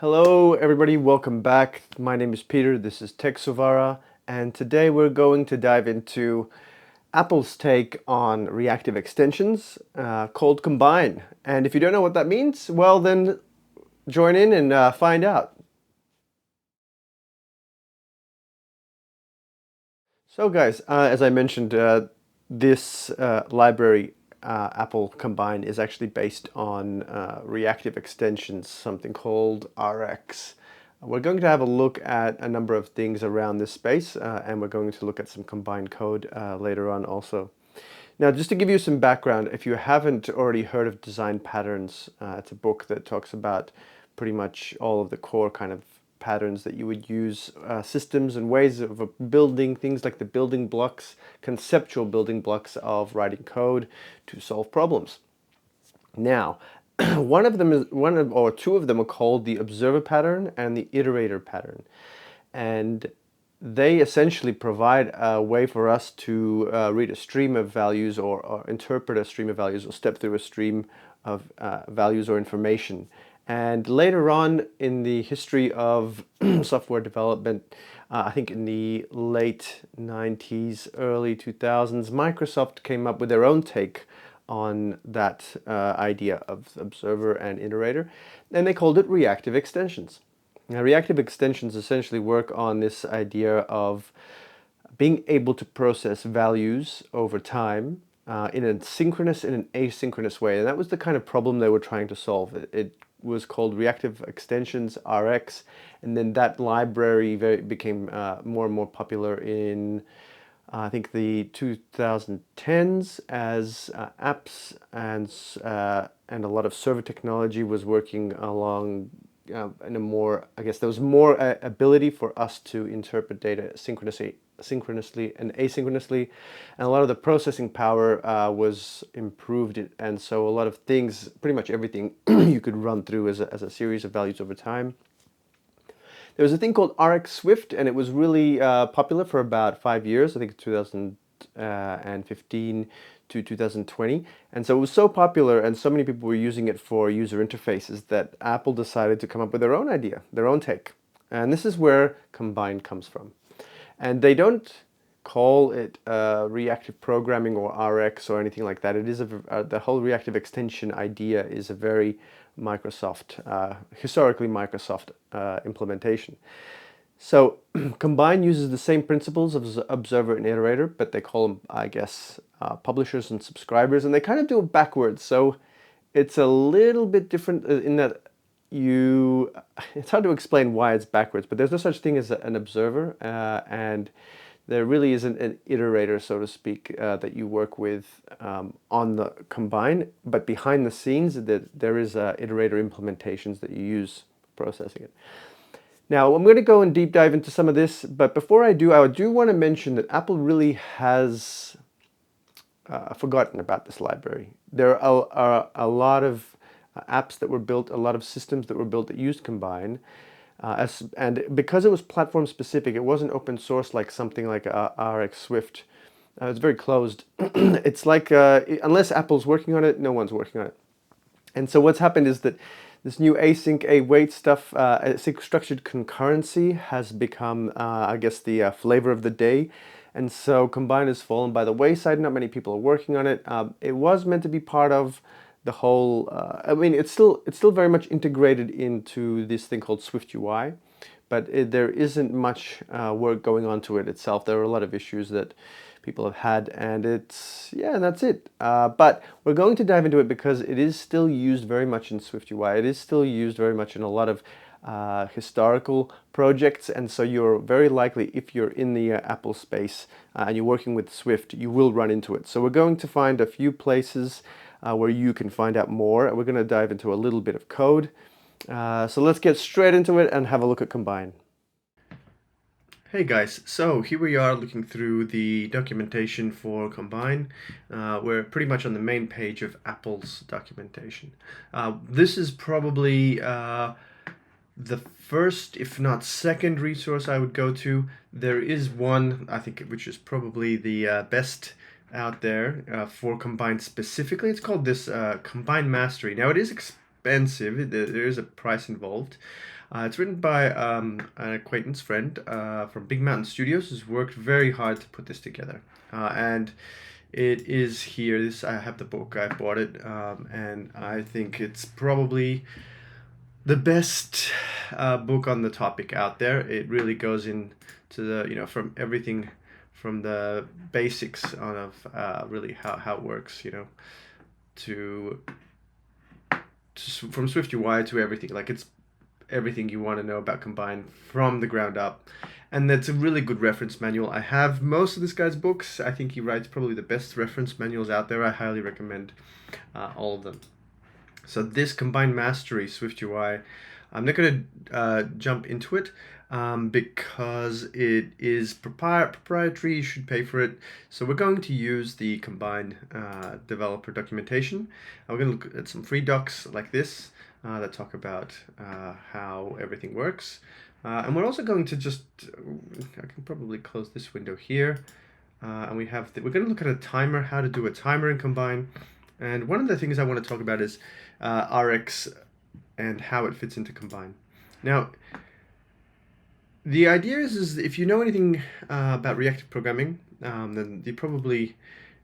Hello everybody, welcome back. My name is Peter, this is Tech Suvara, and today we're going to dive into Apple's take on reactive extensions called Combine. And if you don't know what that means, well then join in and find out. So guys, as I mentioned, this library, Apple Combine, is actually based on reactive extensions, something called RX. We're going to have a look at a number of things around this space, and we're going to look at some Combine code later on also. Now, just to give you some background, if you haven't already heard of Design Patterns, it's a book that talks about pretty much all of the core kind of patterns that you would use, systems and ways of building things like the building blocks, conceptual building blocks of writing code to solve problems. Now, two of them are called the observer pattern and the iterator pattern. And they essentially provide a way for us to read a stream of values or interpret a stream of values or step through a stream of values or information. And later on in the history of software development, I think in the late 90s, early 2000s, Microsoft came up with their own take on that idea of observer and iterator, and they called it reactive extensions. Now, reactive extensions essentially work on this idea of being able to process values over time in a synchronous and an asynchronous way. And that was the kind of problem they were trying to solve. It was called reactive extensions, RX, and then that library became more and more popular in I think the 2010s as apps and a lot of server technology was working along in a more, I guess there was more ability for us to interpret data synchronously and asynchronously, and a lot of the processing power was improved, and so a lot of things, pretty much everything, you could run through as a series of values over time. There was a thing called RX Swift, and it was really popular for about 5 years, I think 2015 to 2020. And so it was so popular and so many people were using it for user interfaces that Apple decided to come up with their own idea, their own take. And this is where Combine comes from. And they don't call it reactive programming or RX or anything like that. It is the whole reactive extension idea is a very Microsoft, historically Microsoft implementation. So Combine uses the same principles of observer and iterator, but they call them, I guess, publishers and subscribers, and they kind of do it backwards. So it's a little bit different in that it's hard to explain why it's backwards, but there's no such thing as an observer, and there really isn't an iterator, so to speak, that you work with on the Combine, but behind the scenes there is iterator implementations that you use processing it. Now, I'm going to go and deep dive into some of this, but before I do want to mention that Apple really has forgotten about this library. There are a lot of apps that were built, a lot of systems that were built that used Combine, and because it was platform specific, it wasn't open source like something like RX Swift. It's very closed. It's like unless Apple's working on it, no one's working on it. And so what's happened is that this new async await stuff, async structured concurrency, has become, I guess, the flavor of the day. And so Combine has fallen by the wayside. Not many people are working on it. It was meant to be part of the whole. I mean, it's still very much integrated into this thing called Swift UI, but there isn't much work going on to it itself. There are a lot of issues that people have had, and that's it. But we're going to dive into it because it is still used very much in Swift UI. It is still used very much in a lot of historical projects, and so you're very likely, if you're in the Apple space and you're working with Swift, you will run into it. So we're going to find a few places where you can find out more, and we're going to dive into a little bit of code. So let's get straight into it and have a look at Combine. Hey guys, so here we are looking through the documentation for Combine. We're pretty much on the main page of Apple's documentation. This is probably the first, if not second, resource I would go to. There is one, I think, which is probably the best out there for Combine specifically. It's called this Combine Mastery. Now it is expensive. There is a price involved. It's written by an acquaintance friend from Big Mountain Studios, who's worked very hard to put this together. And it is here. I have the book. I bought it, and I think it's probably the best book on the topic out there. It really goes into the, from everything from the basics of really how it works, to, from Swift UI to everything. Like, it's everything you want to know about Combine from the ground up. And that's a really good reference manual. I have most of this guy's books. I think he writes probably the best reference manuals out there. I highly recommend all of them. So this Combine Mastery Swift UI, I'm not going to jump into it because it is proprietary. You should pay for it. So we're going to use the Combine developer documentation. We're going to look at some free docs like this that talk about how everything works. And we're also going to I can probably close this window here. And we're going to look at a timer, how to do a timer in Combine. And one of the things I want to talk about is RX and how it fits into Combine. Now, the idea is if you know anything about reactive programming, then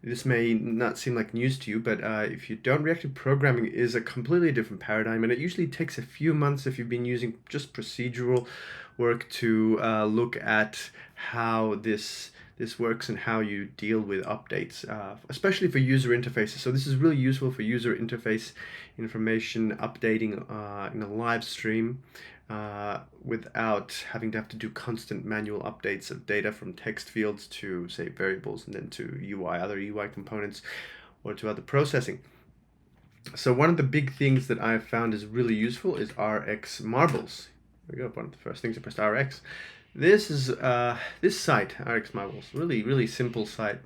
this may not seem like news to you, but if you don't, reactive programming is a completely different paradigm, and it usually takes a few months if you've been using just procedural work to look at how this works and how you deal with updates, especially for user interfaces. So this is really useful for user interface information updating in a live stream without having to do constant manual updates of data from text fields to, say, variables, and then to other UI components, or to other processing. So one of the big things that I've found is really useful is RX Marbles. There we go, one of the first things I pressed RX. This is this site, RX Marbles, really simple site,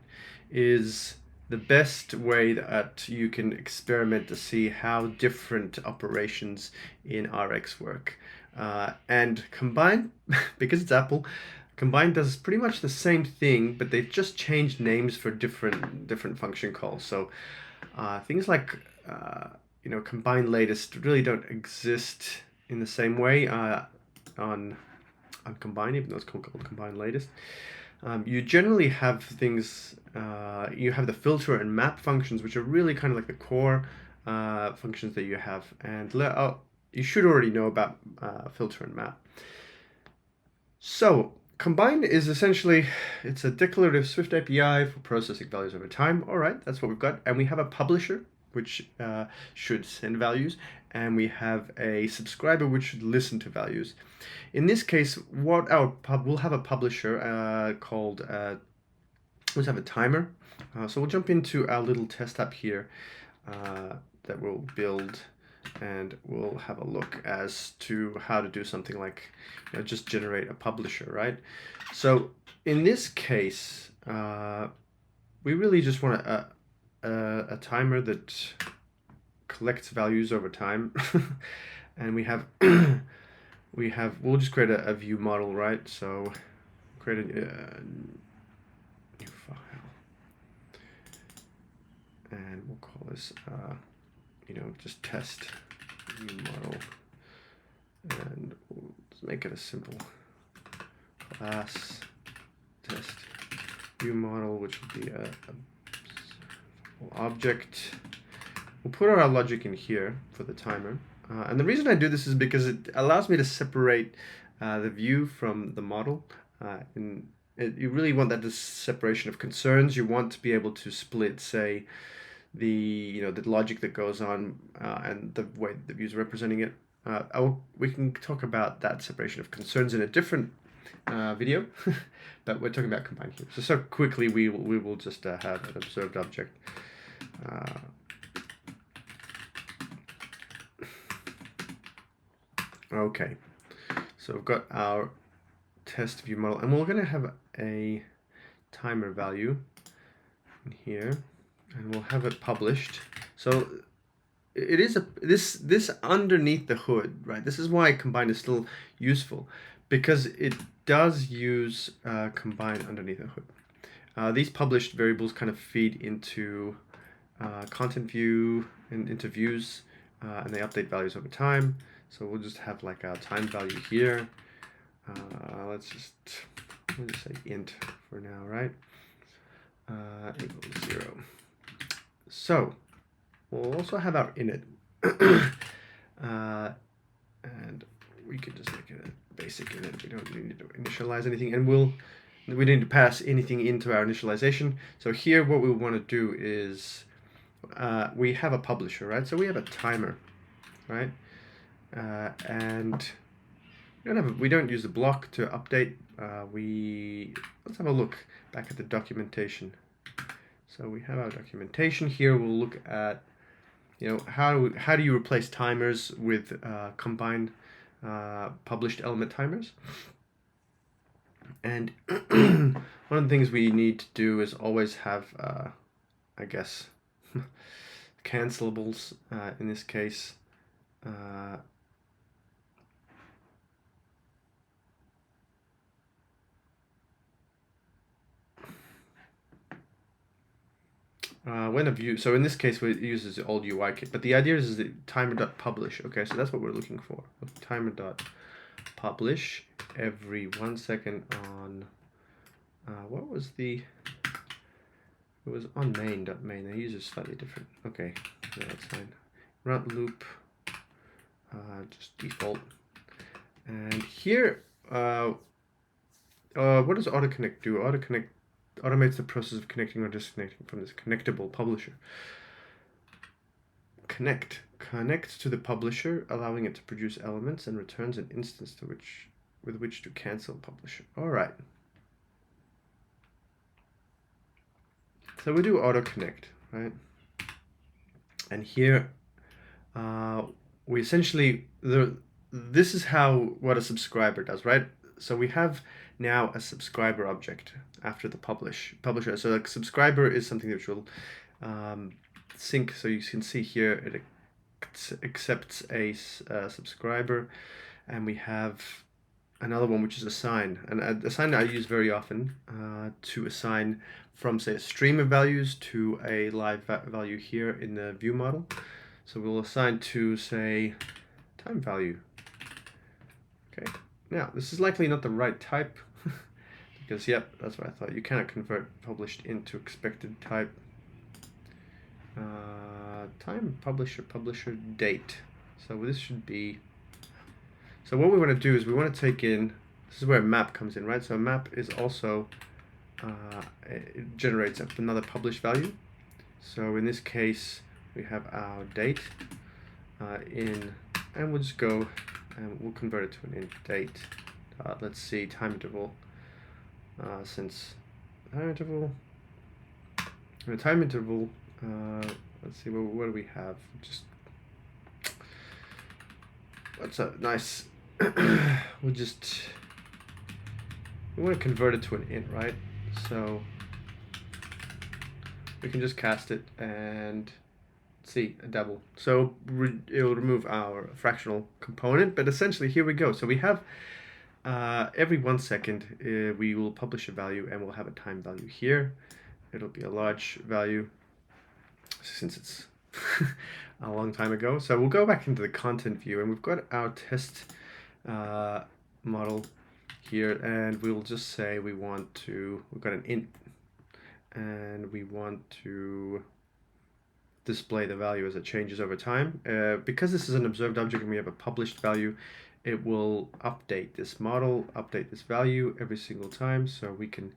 is the best way that you can experiment to see how different operations in RX work. And Combine, because it's Apple, Combine does pretty much the same thing, but they've just changed names for different function calls. So things like Combine latest really don't exist in the same way on Combine, even though it's called Combine latest. You generally have things, you have the filter and map functions, which are really kind of like the core functions that you have. And you should already know about filter and map. So Combine is essentially, it's a declarative Swift API for processing values over time. All right, that's what we've got. And we have a publisher, which should send values. And we have a subscriber, which should listen to values. In this case, we'll have a publisher called, let's have a timer. So we'll jump into our little test app here that we'll build, and we'll have a look as to how to do something like just generate a publisher, right? So in this case, we really just want a timer that collects values over time. And we'll just create a view model, right? So create a new file, and we'll call this just test view model, and we'll make it a simple class test view model, which will be a object. We'll put our logic in here for the timer. And the reason I do this is because it allows me to separate the view from the model. You really want that separation of concerns. You want to be able to split, say, the logic that goes on and the way the views are representing it. We can talk about that separation of concerns in a different video, but we're talking about Combine here. So quickly we will just have an observed object. Okay, so we've got our test view model, and we're going to have a timer value in here, and we'll have it published. So it is this underneath the hood, right? This is why Combine is still useful, because it does use Combine underneath the hood. These published variables kind of feed into content view and into views. and they update values over time. So we'll just have like a time value here. We'll just say int for now, right? Equals 0. So we'll also have our init, and we can just make it a basic init. We don't need to initialize anything, and we need to pass anything into our initialization. So here, what we want to do is we have a publisher, right? So we have a timer, right? And we don't use the block to update. Let's have a look back at the documentation. So we have our documentation here. We'll look at, how do you replace timers with combined published element timers. And one of the things we need to do is always have, I guess, cancellables in this case. When a view, so in this case, it uses the old UI kit, but the idea is the timer.publish. Okay, so that's what we're looking for. Timer.publish every 1 second on, what was the, it was on main.main. They use it slightly different. Okay, yeah, that's fine. Run loop, just default. And here, what does autoconnect do? Autoconnect automates the process of connecting or disconnecting from this connectable publisher. Connect connects to the publisher, allowing it to produce elements, and returns an instance with which to cancel publisher. All right. So we do auto connect, right? And here we essentially this is what a subscriber does, right? So we have now a subscriber object after the publisher. So a subscriber is something which will sync. So you can see here it accepts a subscriber, and we have another one which is assign. And assign I use very often to assign from, say, a stream of values to a live value here in the view model. So we'll assign to, say, time value. Okay. Now, this is likely not the right type, because, yep, that's what I thought. You cannot convert published into expected type. Time, publisher, date. So this should be, so what we want to do is we want to take in, this is where map comes in, right? So map is also, it generates another published value. So in this case, we have our date in, and we'll just go and we'll convert it to an int date. Let's see, time interval. Since time interval, let's see, what do we have? Just what's a nice? we want to convert it to an int, right? So we can just cast it and see a double. So it'll remove our fractional component, but essentially here we go. So we have every 1 second we will publish a value, and we'll have a time value here. It'll be a large value since it's a long time ago. So we'll go back into the content view, and we've got our test model here, and we'll just say we've got an int, and we want to display the value as it changes over time. Because this is an observed object and we have a published value, it will update this model, update this value every single time. So we can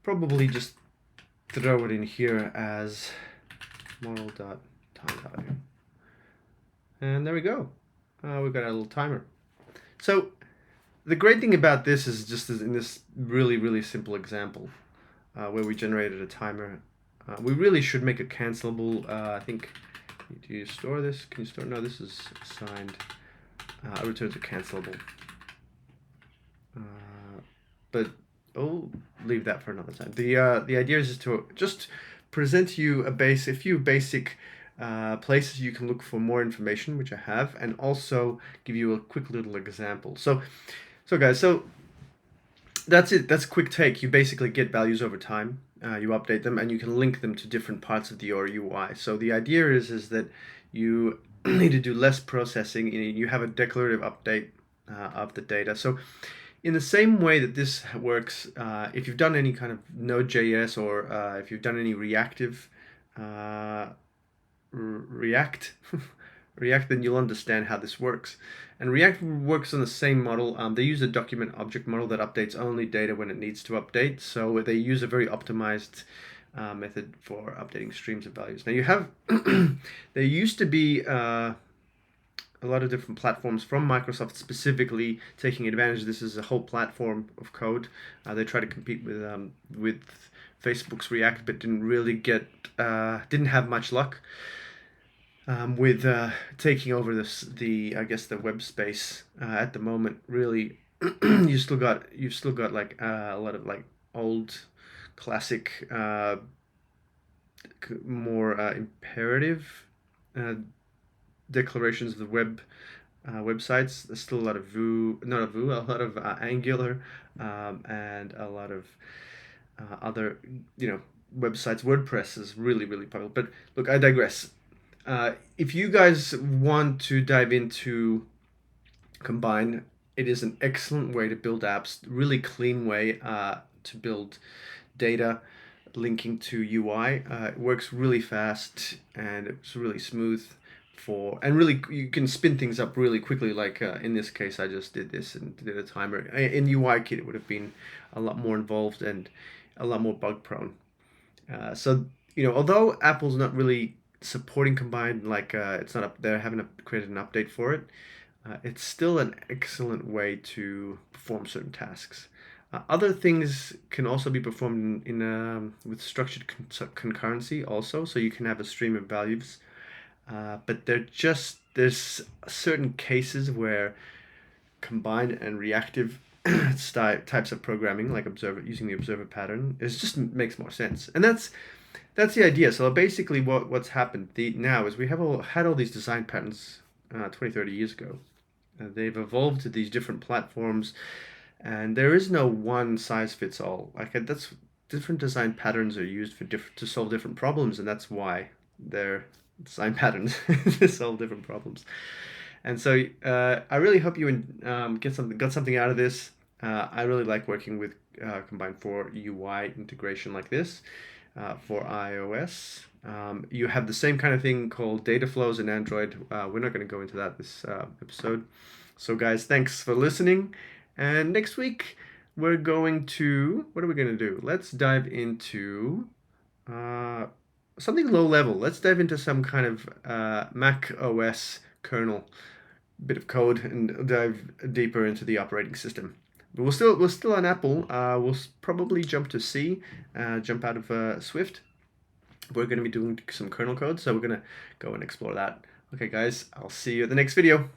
probably just throw it in here as model.timeValue. And there we go. We've got a little timer. So the great thing about this is just in this really, really simple example where we generated a timer, we really should make it cancelable. I think, do you store this? Can you store? No, this is assigned. Returns a cancelable. But I'll leave that for another time. The idea is just to present you a few basic places you can look for more information, which I have, and also give you a quick little example. So guys, that's it. That's a quick take. You basically get values over time. You update them, and you can link them to different parts of your UI. So the idea is that you need to do less processing. You have a declarative update of the data. So in the same way that this works, if you've done any kind of Node.js or if you've done any reactive React, React, then you'll understand how this works. And React works on the same model. They use a document object model that updates only data when it needs to update. So they use a very optimized method for updating streams of values. Now you have, there used to be a lot of different platforms from Microsoft specifically taking advantage. This is a whole platform of code. They try to compete with Facebook's React, but didn't really get didn't have much luck with taking over the I guess the web space at the moment. Really, you've still got like a lot of like old classic more imperative uh, declarations of the websites. There's still a lot of a lot of Angular, and a lot of other, websites. WordPress is really, really popular. But look, I digress. If you guys want to dive into Combine, it is an excellent way to build apps, really clean way to build data linking to UI. It works really fast and it's really smooth and really you can spin things up really quickly. Like in this case, I just did this and did a timer. In UIKit, it would have been a lot more involved and a lot more bug prone. So although Apple's not really supporting Combine, like it's not up there, haven't created an update for it. It's still an excellent way to perform certain tasks. Other things can also be performed with structured concurrency also, so you can have a stream of values. But there's certain cases where combined and reactive types of programming, like using the observer pattern, just makes more sense. And that's the idea. So basically what's happened now is we have had all these design patterns 20, 30 years ago. They've evolved to these different platforms, and there is no one size fits all. Like that's different design patterns are used to solve different problems, and that's why they're design patterns to solve different problems. And so I really hope you got something out of this. I really like working with Combine for UI integration like this for iOS. You have the same kind of thing called data flows in Android. We're not going to go into that this episode. So guys, thanks for listening. And next week we're going to, what are we going to do? Let's dive into something low level. Let's dive into some kind of Mac OS kernel bit of code and dive deeper into the operating system. But we're still on Apple. We'll probably jump to C, jump out of Swift. We're going to be doing some kernel code, so we're going to go and explore that. Okay, guys, I'll see you at the next video.